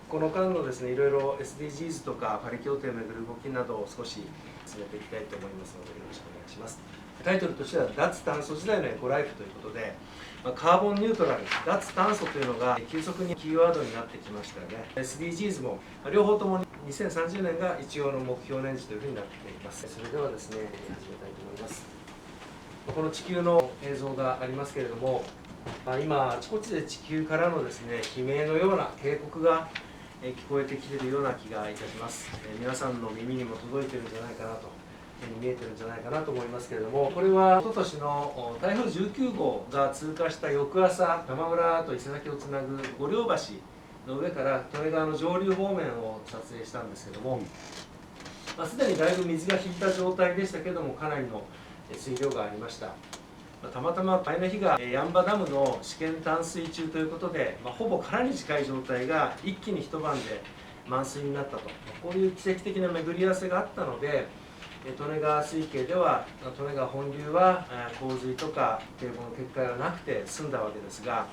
この間のですね、いろいろ SDGs とかパリ協定をめぐる動きなどを少し進めていきたいと思いますので、よろしくお願いします。タイトルとしては脱炭素時代のエコライフということで、カーボンニュートラル、脱炭素というのが急速にキーワードになってきましたよね。SDGs も両方とも2030年が一応の目標年次というふうになっています。それではですね、始めたいと思います。この地球の映像がありますけれども、今あちこちで地球からのですね、悲鳴のような警告が聞こえてきているような気がいたします。皆さんの耳にも届いているんじゃないかなと、見えてるんじゃないかなと思いますけれども、これは一昨年の台風19号が通過した翌朝、玉村と伊勢崎をつなぐ五稜橋の上から利根川の上流方面を撮影したんですけども、すでにだいぶ水が引いた状態でしたけども、かなりの水量がありました。たまたま前の日が八ッ場ダムの試験淡水中ということで、ほぼ空に近い状態が一気に一晩で満水になったと、こういう奇跡的な巡り合わせがあったので、利根川水系では利根川本流は洪水とか堤防の決壊はなくて済んだわけですが、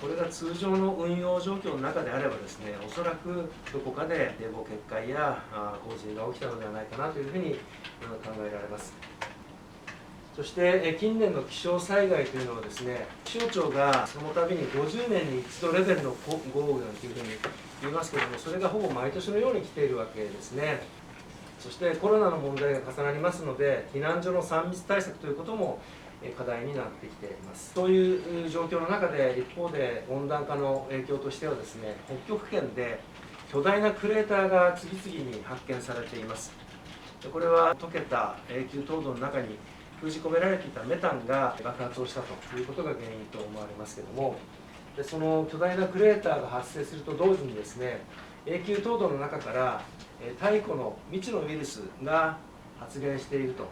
これが通常の運用状況の中であればですね、おそらくどこかで堤防決壊や洪水が起きたのではないかなというふうに考えられます。そして近年の気象災害というのはですね、気象庁がその度に50年に一度レベルの豪雨なんていうふうに言いますけれども、それがほぼ毎年のように来ているわけですね。そしてコロナの問題が重なりますので、避難所の3密対策ということも課題になってきています。そういう状況の中で、一方で温暖化の影響としてはですね、北極圏で巨大なクレーターが次々に発見されています。これは溶けた永久凍土の中に封じ込められていたメタンが爆発をしたということが原因と思われますけれども、その巨大なクレーターが発生すると同時にですね、永久凍土の中から太古の未知のウイルスが発現していると、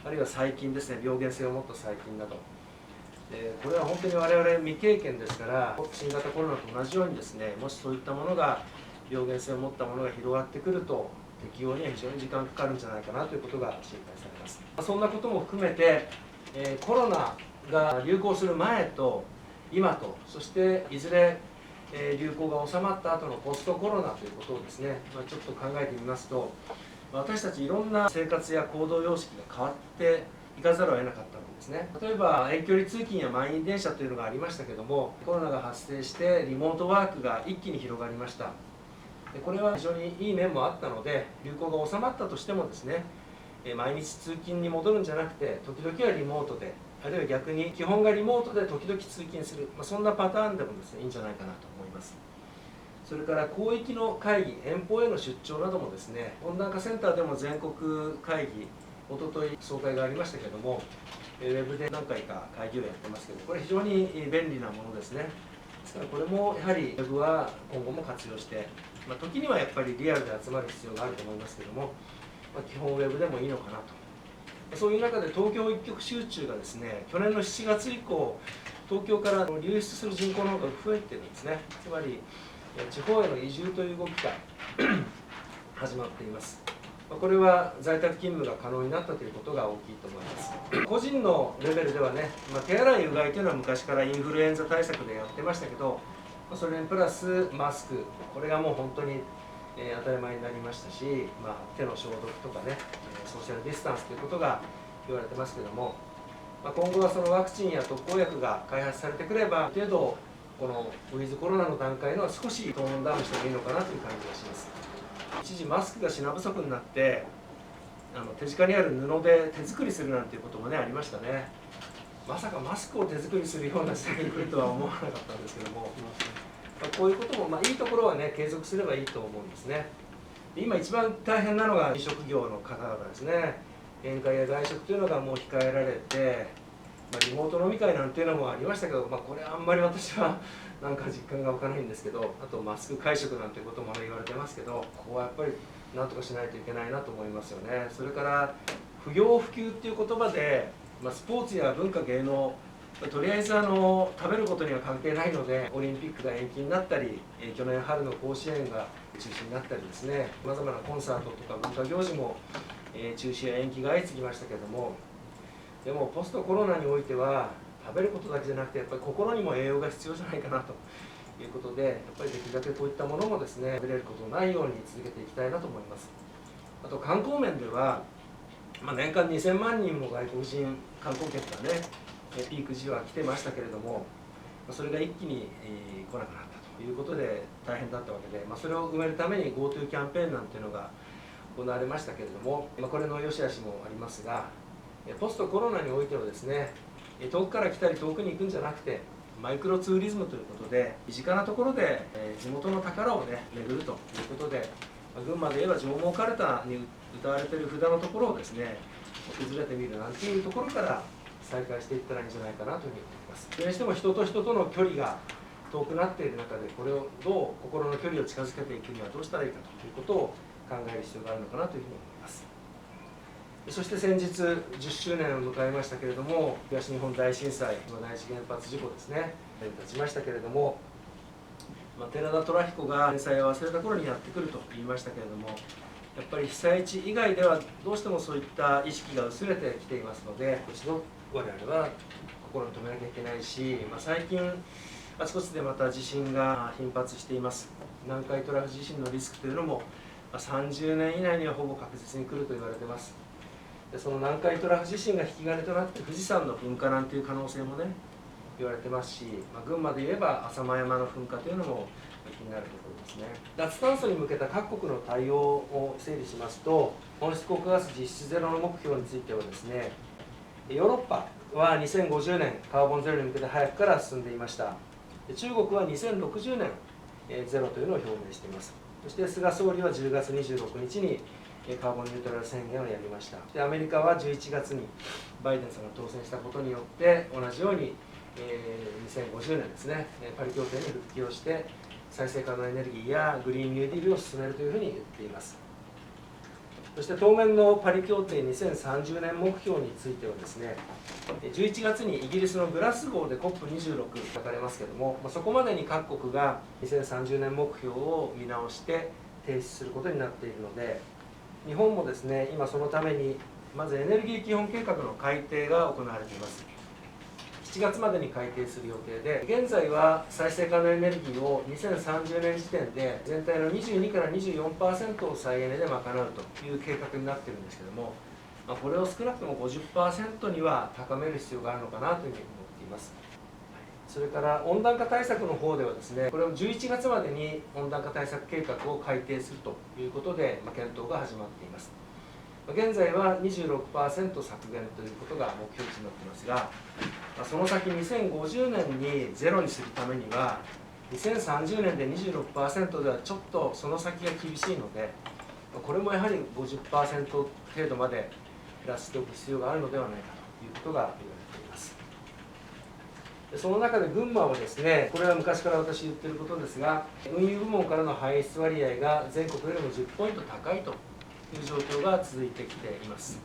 あるいは細菌ですね、病原性を持った細菌など、これは本当に我々未経験ですから、新型コロナと同じようにですね、もしそういったものが、病原性を持ったものが広がってくると、適応には非常に時間かかるんじゃないかなということが心配されます。そんなことも含めて、コロナが流行する前と今と、そしていずれ流行が収まった後のポストコロナということをですね、ちょっと考えてみますと、私たちいろんな生活や行動様式が変わっていかざるを得なかったわけですね。例えば遠距離通勤や満員電車というのがありましたけども、コロナが発生してリモートワークが一気に広がりました。これは非常にいい面もあったので、流行が収まったとしてもですね、毎日通勤に戻るんじゃなくて、時々はリモートで、あるいは逆に基本がリモートで時々通勤する、そんなパターンでもですね、いいんじゃないかなと思います。それから広域の会議、遠方への出張などもですね、温暖化センターでも全国会議、おととい総会がありましたけれども、ウェブで何回か会議をやってますけど、これ非常に便利なものですね。ですからこれもやはりウェブは今後も活用して、時にはやっぱりリアルで集まる必要があると思いますけども、基本ウェブでもいいのかなと。そういう中で東京一極集中がですね、去年の7月以降、東京から流出する人口の方が増えてるんですね。つまり地方への移住という動きが始まっています。これは在宅勤務が可能になったということが大きいと思います。個人のレベルではね、手洗いうがいというのは昔からインフルエンザ対策でやってましたけど、それにプラスマスク、これがもう本当に当たり前になりましたし、手の消毒とかね、ソーシャルディスタンスということが言われてますけども、今後はそのワクチンや特効薬が開発されてくれば、ある程度このウィズコロナの段階のは少しトーンダウンしてもいいのかなという感じがします。一時マスクが品不足になって、手近にある布で手作りするなんていうこともね、ありましたね。まさかマスクを手作りするような時代に来るとは思わなかったんですけども、こういうことも、いいところはね、継続すればいいと思うんですね。今一番大変なのが飲食業の方々ですね。宴会や外食というのがもう控えられて、リモート飲み会なんていうのもありましたけど、これあんまり私はなんか実感が湧かないんですけど、あとマスク会食なんていうことも言われてますけど、ここはやっぱりなんとかしないといけないなと思いますよね。それから不要不急っていう言葉で、スポーツや文化芸能、とりあえず食べることには関係ないので、オリンピックが延期になったり、去年春の甲子園が中止になったりですね、さまざまなコンサートとか文化行事も中止や延期が相次ぎましたけれども、でもポストコロナにおいては食べることだけじゃなくて、やっぱり心にも栄養が必要じゃないかなということで、やっぱりできるだけこういったものもですね、出れることのないように続けていきたいなと思います。あと観光面では、年間2000万人も外国人観光客がね、ピーク時は来てましたけれども、それが一気に来なくなったということで大変だったわけで、それを埋めるために GoTo キャンペーンなんていうのが行われましたけれども、これの良し悪しもありますが、ポストコロナにおいてはですね、遠くから来たり遠くに行くんじゃなくて、マイクロツーリズムということで、身近なところで地元の宝をね、巡るということで、群馬で言えば上毛かるたに歌われている札のところをですね、訪れてみるなんていうところから再開していったらいいんじゃないかなというふうに思います。それにしても人と人との距離が遠くなっている中で、これをどう心の距離を近づけていくにはどうしたらいいかということを考える必要があるのかなというふうに思います。そして先日10周年を迎えましたけれども、東日本大震災の第一原発事故ですね、経ちましたけれども、寺田虎彦が震災を忘れた頃にやってくると言いましたけれども、やっぱり被災地以外ではどうしてもそういった意識が薄れてきていますので、一度我々は心に留めなきゃいけないし、最近あちこちでまた地震が頻発しています。南海トラフ地震のリスクというのも30年以内にはほぼ確実に来ると言われています。でその南海トラフ地震が引き金となって富士山の噴火なんていう可能性もね言われてますし、群馬で言えば浅間山の噴火というのも気になるところですね。脱炭素に向けた各国の対応を整理しますと、温室効果ガス実質ゼロの目標についてはですね、ヨーロッパは2050年カーボンゼロに向けて早くから進んでいました。中国は2060年ゼロというのを表明しています。そして菅総理は10月26日にカーボンニュートラル宣言をやりました。でアメリカは11月にバイデンさんが当選したことによって同じように2050年ですね、パリ協定に復帰をして再生可能エネルギーやグリーンニューディールを進めるというふうに言っています。そして当面のパリ協定2030年目標についてはですね、11月にイギリスのグラスゴーで COP26 開かれますけれども、そこまでに各国が2030年目標を見直して提出することになっているので、日本もですね、今そのためにまずエネルギー基本計画の改定が行われています。7月までに改定する予定で、現在は再生可能エネルギーを2030年時点で全体の22から 24% を再エネで賄うという計画になっているんですけども、これを少なくとも 50% には高める必要があるのかなというふうに思っています。それから温暖化対策の方ではですね、これを11月までに温暖化対策計画を改定するということで、検討が始まっています。現在は 26% 削減ということが目標値になっていますが、その先2050年にゼロにするためには2030年で 26% ではちょっとその先が厳しいので、これもやはり 50% 程度まで減らしておく必要があるのではないかということが言われています。その中で群馬はですね、これは昔から私言っていることですが、運輸部門からの排出割合が全国よりも10ポイント高いという状況が続いてきています。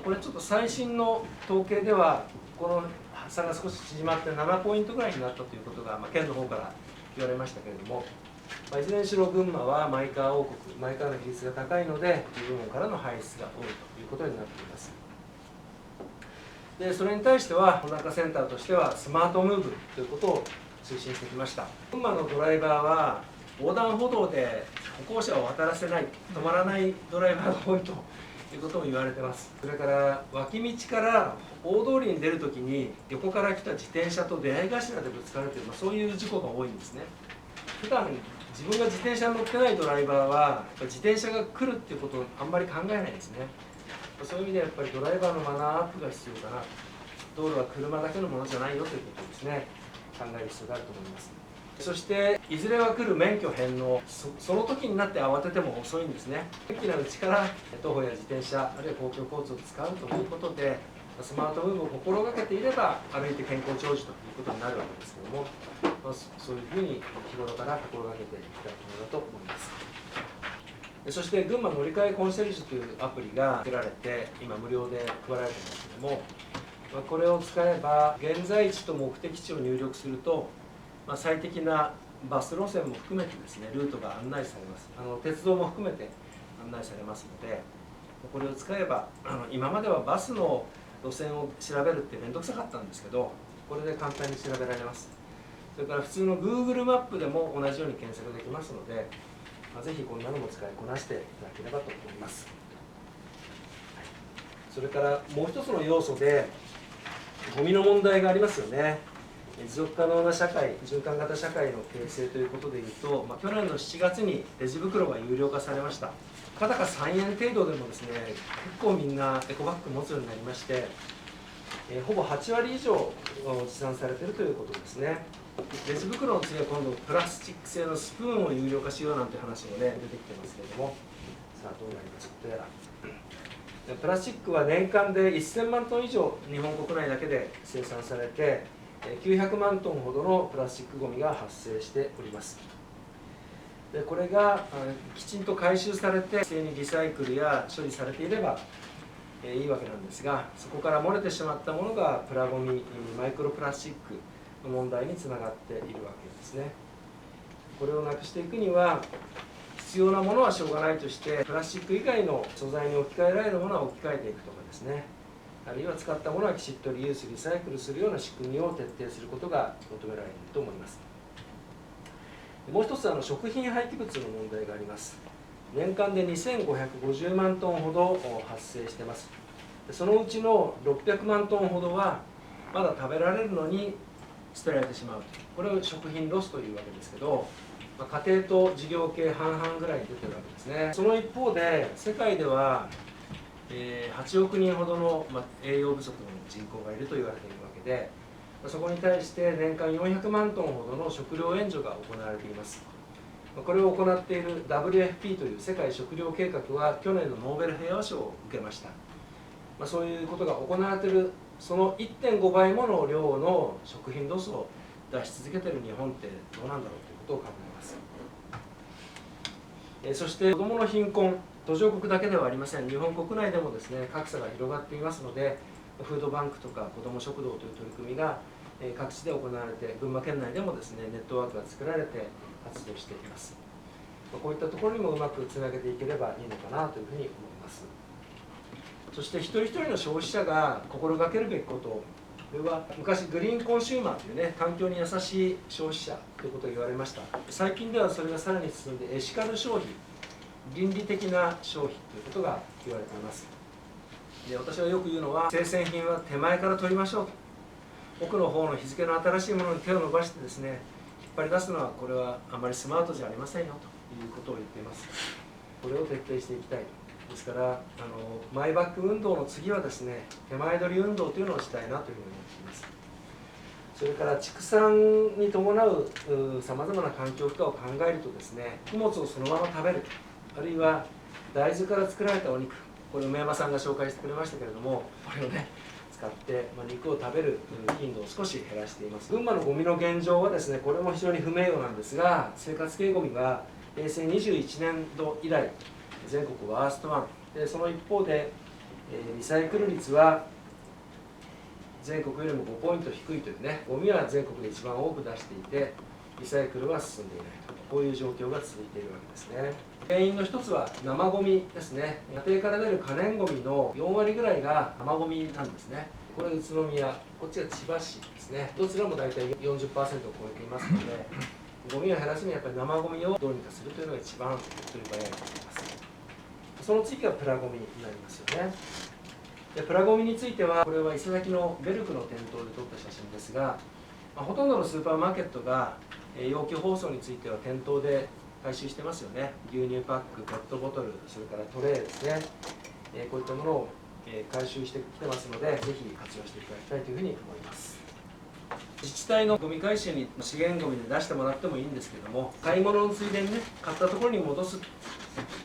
これちょっと最新の統計ではこの差が少し縮まって7ポイントぐらいになったということが、県の方から言われましたけれども、いずれにしろ群馬はマイカー王国、マイカーの比率が高いので部門からの排出が多いということになっています。でそれに対しては温暖化センターとしてはスマートムーブということを推進してきました。群馬のドライバーは横断歩道で歩行者を渡らせない、止まらないドライバーが多いということも言われてます。それから脇道から大通りに出るときに横から来た自転車と出会い頭でぶつかるという、そういう事故が多いんですね。普段自分が自転車に乗ってないドライバーは自転車が来るっていうことをあんまり考えないですね。そういう意味でやっぱりドライバーのマナーアップが必要かな。道路は車だけのものじゃないよということをですね、考える必要があると思います。そしていずれは来る免許返納、その時になって慌てても遅いんですね。元気なうちから徒歩や自転車あるいは公共交通を使うということでスマートムーブを心がけていれば歩いて健康長寿ということになるわけですけども、そういうふうに日頃から心がけていきたいものだと思います。そして群馬乗り換えコンシェルジュというアプリが作られて今無料で配られていますけども、これを使えば現在地と目的地を入力すると最適なバス路線も含めてですね、ルートが案内されます。鉄道も含めて案内されますので、これを使えば今まではバスの路線を調べるって面倒くさかったんですけど、これで簡単に調べられます。それから普通の Google マップでも同じように検索できますので、ぜひこんなのも使いこなしていただければと思います。それからもう一つの要素で、ゴミの問題がありますよね。持続可能な社会、循環型社会の形成ということでいうと、去年の7月にレジ袋が有料化されました。たかだか3円程度でもですね、結構みんなエコバッグ持つようになりまして、ほぼ8割以上持参されているということですね。レジ袋の次は今度プラスチック製のスプーンを有料化しようなんて話もね出てきてますけれども、さあどうなりますことやら。プラスチックは年間で1000万トン以上日本国内だけで生産されて、900万トンほどのプラスチックごみが発生しております。でこれがきちんと回収されて一斉にリサイクルや処理されていればいいわけなんですが、そこから漏れてしまったものがプラゴミ、マイクロプラスチックの問題につながっているわけですね。これをなくしていくには、必要なものはしょうがないとして、プラスチック以外の素材に置き換えられるものは置き換えていくとかですね、あるいは使ったものはきちっとリユースリサイクルするような仕組みを徹底することが求められると思います。もう一つ食品廃棄物の問題があります。年間で2550万トンほど発生しています。そのうちの600万トンほどはまだ食べられるのに捨てられてしまう、これを食品ロスというわけですけど、家庭と事業系半々ぐらいに出てるわけですね。その一方で世界では8億人ほどの栄養不足の人口がいると言われているわけで、そこに対して年間400万トンほどの食料援助が行われています。これを行っている WFP という世界食糧計画は去年のノーベル平和賞を受けました。そういうことが行われているその 1.5 倍もの量の食品ロスを出し続けている日本ってどうなんだろうということを考えます。そして子どもの貧困、途上国だけではありません。日本国内でもですね、格差が広がっていますので、フードバンクとか子ども食堂という取り組みが各地で行われて、群馬県内でもですね、ネットワークが作られて活動しています。こういったところにもうまくつなげていければいいのかなというふうに思います。そして一人一人の消費者が心がけるべきこと、これは昔グリーンコンシューマーというね、環境に優しい消費者ということが言われました。最近ではそれがさらに進んでエシカル消費、倫理的な消費ということが言われています。で私はよく言うのは、生鮮品は手前から取りましょうと、奥の方の日付の新しいものに手を伸ばしてですね、引っ張り出すのはこれはあまりスマートじゃありませんよということを言っています。これを徹底していきたい。ですからマイバッグ運動の次はですね、手前取り運動というのをしたいなというふうに思っています。それから畜産に伴うさまざまな環境負荷を考えるとですね、穀物をそのまま食べる、あるいは大豆から作られたお肉、これ梅山さんが紹介してくれましたけれども、これをね使って、肉を食べる頻度を少し減らしています。群馬のゴミの現状はですね、これも非常に不名誉なんですが、生活系ゴミが平成21年度以来全国ワースト1で、その一方でリサイクル率は全国よりも5ポイント低いというね、ゴミは全国で一番多く出していて、リサイクルは進んでいないと、こういう状況が続いているわけですね。原因の一つは生ゴミですね。家庭から出る可燃ゴミの4割ぐらいが生ゴミなんですね。これ宇都宮、こっちは千葉市ですね。どちらも大体 40% を超えていますので、ゴミを減らすにはやっぱり生ゴミをどうにかするというのが一番手っ取り早いと思います。その次がプラゴミになりますよね。でプラゴミについては、これは伊勢崎のベルクの店頭で撮った写真ですが、ほとんどのスーパーマーケットが容器包装については店頭で回収してますよね。牛乳パック、ペットボトル、それからトレーですね、こういったものを回収してきてますので、ぜひ活用していただきたいというふうに思います。自治体のゴミ回収に資源ゴミで出してもらってもいいんですけども、買い物のついでにね、買ったところに戻す、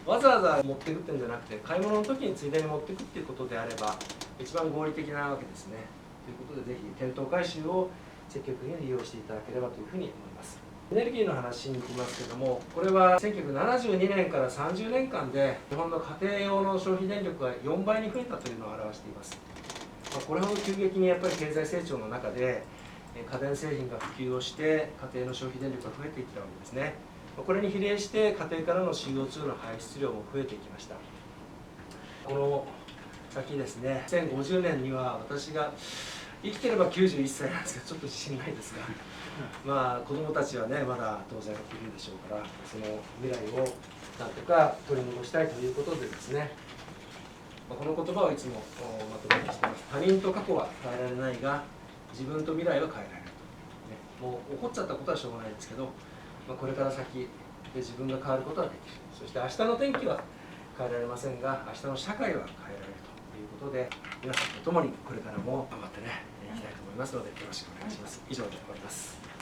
わざわざ持っていくっていうんじゃなくて、買い物の時についでに持っていくっていうことであれば一番合理的なわけですね。ということで、ぜひ店頭回収を積極的に利用していただければというふうに思います。エネルギーの話に行きますけども、これは1972年から30年間で日本の家庭用の消費電力が4倍に増えたというのを表しています。これほど急激にやっぱり経済成長の中で家電製品が普及をして家庭の消費電力が増えていったわけですね。これに比例して家庭からの CO2 の排出量も増えていきました。この先ですね、2050年には私が生きてれば91歳なんですけど、ちょっと自信ないですが、まあ子どもたちはねまだ当然いるでしょうから、その未来をなんとか取り戻したいということでですね、この言葉をいつもまとめにしています。他人と過去は変えられないが、自分と未来は変えられると、もう起こっちゃったことはしょうがないですけど、これから先で自分が変わることはできる。そして明日の天気は変えられませんが、明日の社会は変えられるということで、皆さんと共にこれからも頑張ってねいきたいと思いますので、よろしくお願いします。以上で終わります。